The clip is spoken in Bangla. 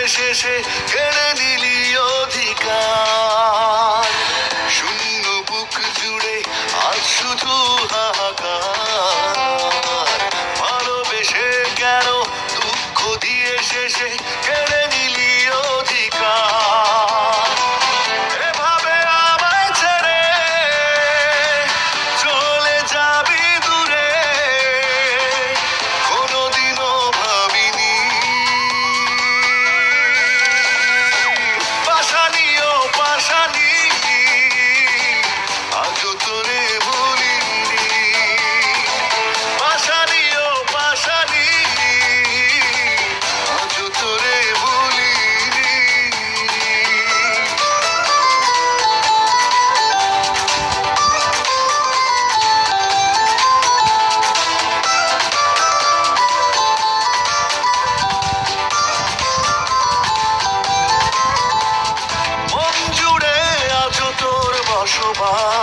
শেষে কেড়ে নিলি অধিকার। শূন্য বুক জুড়ে আজ শুধু হাহাকার। ভালোবেসে কেন দুঃখ দিয়ে শেষে কেড়ে নিলি অধিকার। এভাবে আমায় ছেড়ে চলে যাবি দূরে, কোনোদিনও ভাবিনি। পাশানি ও পাশানি, আজও তোরে ভুলিনি। পাশানি ও পাশানি, আজও তোরে ভুলিনি। মন জুড়ে আজও তোর বসবাস।